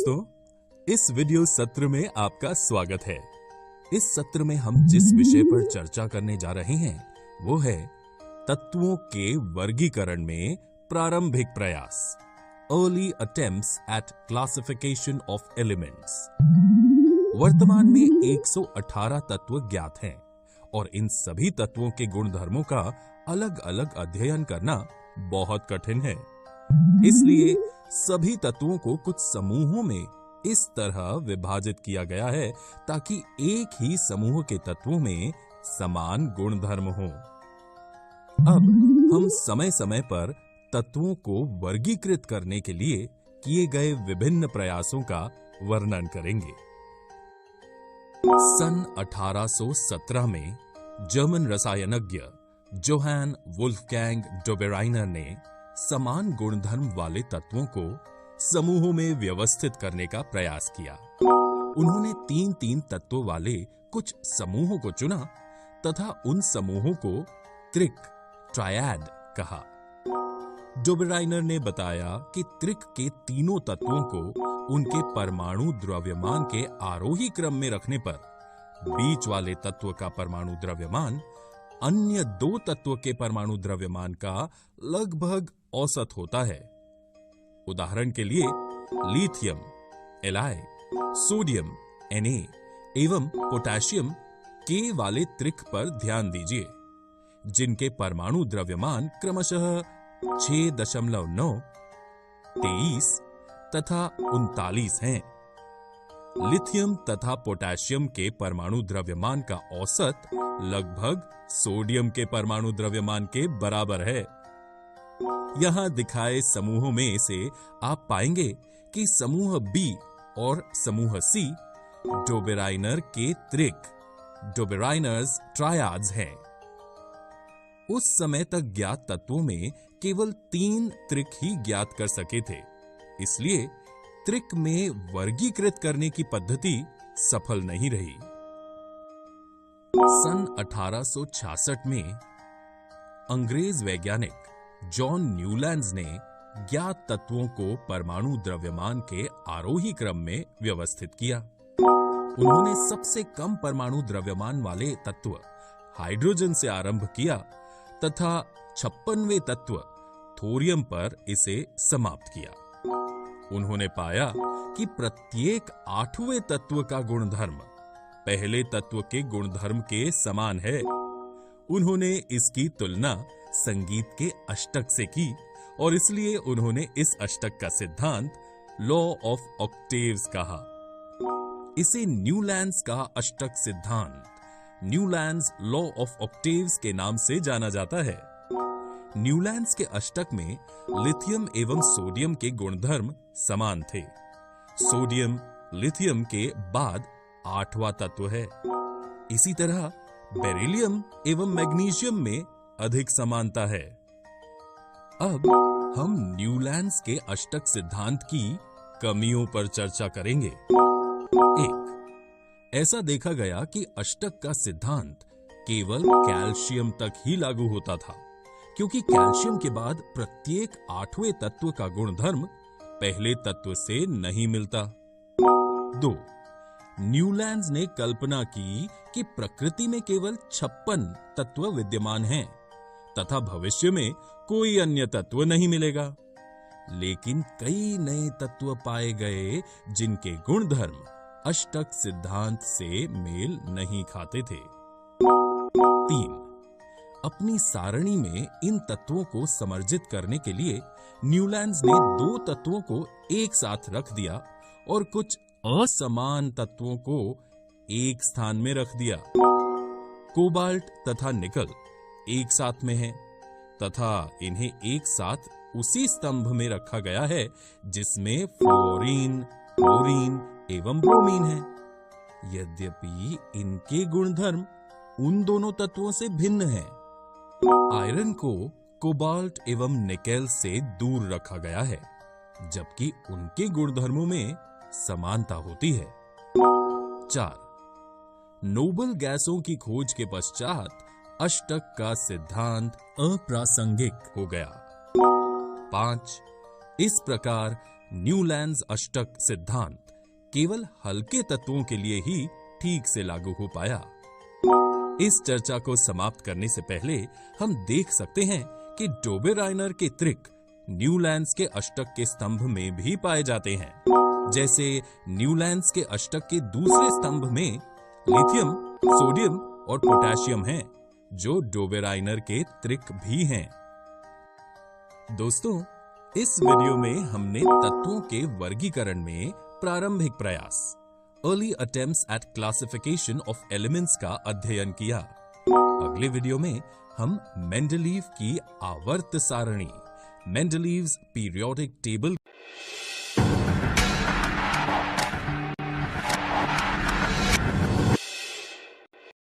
दोस्तों, इस वीडियो सत्र में आपका स्वागत है। इस सत्र में हम जिस विषय पर चर्चा करने जा रहे हैं वो है तत्वों के वर्गीकरण में प्रारंभिक प्रयास, early attempts at classification of elements. वर्तमान में 118 तत्व ज्ञात हैं और इन सभी तत्वों के गुणधर्मों का अलग अलग अध्ययन करना बहुत कठिन है। इसलिए सभी तत्वों को कुछ समूहों में इस तरह विभाजित किया गया है ताकि एक ही समूह के तत्वों में समान गुणधर्म हो। अब हम समय समय पर तत्वों को वर्गीकृत करने के लिए किए गए विभिन्न प्रयासों का वर्णन करेंगे। सन 1817 में जर्मन रसायनज्ञ जोहान वुल्फगैंग डोबेराइनर ने समान गुणधर्म वाले तत्वों को समूहों में व्यवस्थित करने का प्रयास किया। उन्होंने तीन तत्वों वाले कुछ समूहों को चुना तथा उन समूहों को त्रिक ट्रायड कहा। डोबेराइनर ने बताया कि त्रिक के तीनों तत्वों को उनके परमाणु द्रव्यमान के आरोही क्रम में रखने पर बीच वाले तत्व का परमाणु द्रव्यमान अन्य दो तत्व के परमाणु द्रव्यमान का लगभग औसत होता है। उदाहरण के लिए लिथियम Li, सोडियम Na एवं पोटेशियम K वाले त्रिक पर ध्यान दीजिए, जिनके परमाणु द्रव्यमान क्रमशः 6.9, 23 तथा 39 हैं। लिथियम तथा पोटेशियम के परमाणु द्रव्यमान का औसत लगभग सोडियम के परमाणु द्रव्यमान के बराबर है। यहां दिखाए समूहों में से आप पाएंगे कि समूह बी और समूह सी डोबेराइनर के त्रिक डोबेराइनर्स ट्रायड्स हैं। उस समय तक ज्ञात तत्वों में केवल 3 त्रिक ही ज्ञात कर सके थे, इसलिए त्रिक में वर्गीकृत करने की पद्धति सफल नहीं रही। सन 1866 में अंग्रेज वैज्ञानिक जॉन न्यूलैंड्स ने ज्ञात तत्वों को परमाणु द्रव्यमान के आरोही क्रम में व्यवस्थित किया। उन्होंने सबसे कम परमाणु द्रव्यमान वाले तत्व हाइड्रोजन से आरंभ किया तथा 56वें तत्व थोरियम पर इसे समाप्त किया। उन्होंने पाया कि प्रत्येक 8वें तत्व का गुणधर्म पहले तत्व के गुणधर्म के समान है। उन्होंने इसकी तुलना संगीत के अष्टक से की और इसलिए उन्होंने इस अष्टक का सिद्धांत लॉ ऑफ ऑक्टेव्स कहा। इसे न्यूलैंड्स का अष्टक सिद्धांत, न्यूलैंड्स लॉ ऑफ ऑक्टेव्स के नाम से जाना जाता है। न्यूलैंड्स के अष्टक में लिथियम एवं सोडियम के गुणधर्म समान थे। सोडियम लिथियम के बाद 8वां तत्व है। इसी तरह बेरिलियम एवं मैग्नीशियम में अधिक समानता है। अब हम न्यूलैंड्स के अष्टक सिद्धांत की कमियों पर चर्चा करेंगे। 1. ऐसा देखा गया कि अष्टक का सिद्धांत केवल कैल्शियम तक ही लागू होता था, क्योंकि कैल्शियम के बाद प्रत्येक 8वें तत्व का गुणधर्म पहले तत्व से नहीं मिलता। 2. न्यूलैंड्स ने कल्पना की कि प्रकृति में केवल 56 तत्व विद्यमान हैं तथा भविष्य में कोई अन्य तत्व नहीं मिलेगा, लेकिन कई नए तत्व पाए गए जिनके गुणधर्म अष्टक सिद्धांत से मेल नहीं खाते थे। 3. अपनी सारणी में इन तत्वों को समर्जित करने के लिए न्यूलैंड्स ने 2 तत्वों को एक साथ रख दिया और कुछ असमान तत्वों को एक स्थान में रख दिया। कोबाल्ट तथा निकल एक साथ में हैं तथा इन्हें एक साथ उसी स्तंभ में रखा गया है जिसमें फ्लोरीन, क्लोरीन एवं ब्रोमीन है। यद्यपि इनके गुणधर्म उन दोनों तत्वों से भिन्न हैं। आयरन को कोबाल्ट एवं निकेल से दूर रखा गया है, जबकि उनके गुणधर्मों में समानता होती है। 4. नोबल गैसों की खोज के पश्चात अष्टक का सिद्धांत अप्रासंगिक हो गया। 5. इस प्रकार न्यूलैंड्स अष्टक सिद्धांत केवल हल्के तत्वों के लिए ही ठीक से लागू हो पाया। इस चर्चा को समाप्त करने से पहले हम देख सकते हैं कि डोबेराइनर के त्रिक न्यूलैंड्स के अष्टक के स्तंभ में भी पाए जाते हैं। जैसे न्यूलैंड्स के अष्टक के दूसरे स्तंभ में लिथियम, सोडियम और पोटेशियम हैं, जो डोबेराइनर के त्रिक भी हैं। दोस्तों, इस वीडियो में हमने तत्वों के वर्गीकरण में प्रारंभिक प्रयास early attempts at classification of elements का अध्ययन किया। अगले वीडियो में हम मेंडलीव की आवर्त सारणी, मेंडलीव्स पीरियोडिक टेबल